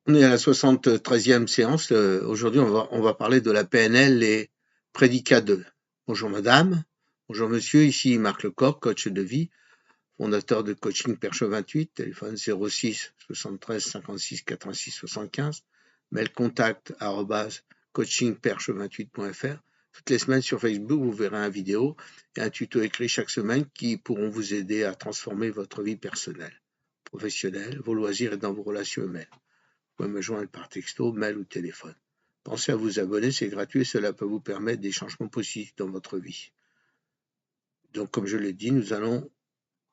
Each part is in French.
On est à la 73e séance. Aujourd'hui, on va parler de la PNL, les prédicats 2. Bonjour madame, bonjour monsieur, ici Marc Lecor, coach de vie, fondateur de Coaching Perche 28, téléphone 06 73 56 86 75, mail contact @coachingperche28.fr. Toutes les semaines sur Facebook, vous verrez une vidéo et un tuto écrit chaque semaine qui pourront vous aider à transformer votre vie personnelle, professionnelle, vos loisirs et dans vos relations humaines. Vous pouvez me joindre par texto, mail ou téléphone. Pensez à vous abonner, c'est gratuit et cela peut vous permettre des changements positifs dans votre vie. Donc, comme je l'ai dit, nous allons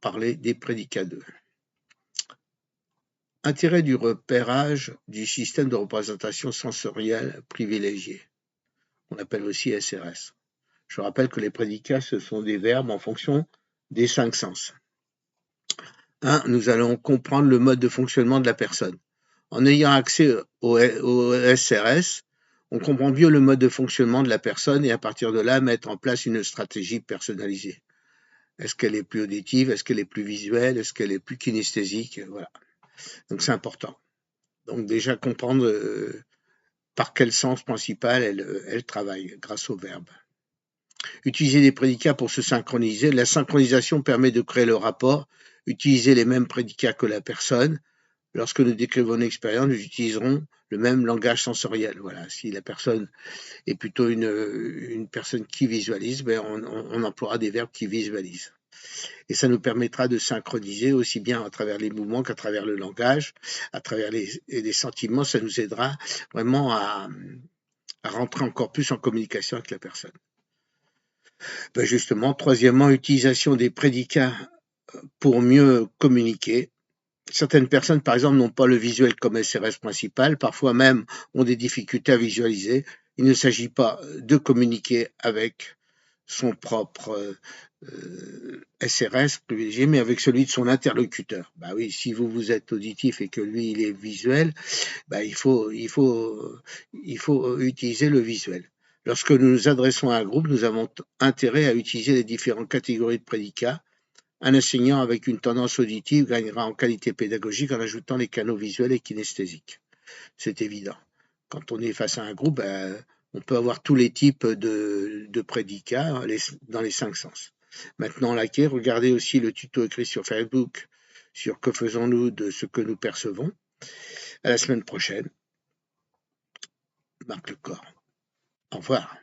parler des prédicats 2. Intérêt du repérage du système de représentation sensorielle privilégié, qu'on appelle aussi SRS. Je rappelle que les prédicats, ce sont des verbes en fonction des 5 sens. 1. Nous allons comprendre le mode de fonctionnement de la personne. En ayant accès au SRS, on comprend mieux le mode de fonctionnement de la personne et à partir de là, mettre en place une stratégie personnalisée. Est-ce qu'elle est plus auditive? Est-ce qu'elle est plus visuelle? Est-ce qu'elle est plus kinesthésique? Voilà. Donc c'est important. Donc déjà comprendre par quel sens principal elle travaille grâce au verbe. Utiliser des prédicats pour se synchroniser. La synchronisation permet de créer le rapport. Utiliser les mêmes prédicats que la personne. Lorsque nous décrivons une expérience, nous utiliserons le même langage sensoriel. Voilà. Si la personne est plutôt une personne qui visualise, ben on emploiera des verbes qui visualisent. Et ça nous permettra de synchroniser aussi bien à travers les mouvements qu'à travers le langage, à travers les sentiments. Ça nous aidera vraiment à rentrer encore plus en communication avec la personne. Ben justement, troisièmement, utilisation des prédicats pour mieux communiquer. Certaines personnes, par exemple, n'ont pas le visuel comme SRS principal, parfois même ont des difficultés à visualiser. Il ne s'agit pas de communiquer avec son propre SRS privilégié, mais avec celui de son interlocuteur. Bah oui, si vous êtes auditif et que lui il est visuel, bah il faut utiliser le visuel. Lorsque nous nous adressons à un groupe, nous avons intérêt à utiliser les différentes catégories de prédicats. Un enseignant avec une tendance auditive gagnera en qualité pédagogique en ajoutant les canaux visuels et kinesthésiques. C'est évident. Quand on est face à un groupe, on peut avoir tous les types de prédicats dans les 5 sens. Maintenant, laquelle, regardez aussi le tuto écrit sur Facebook sur que faisons-nous de ce que nous percevons. À la semaine prochaine. Marc Lecor. Au revoir.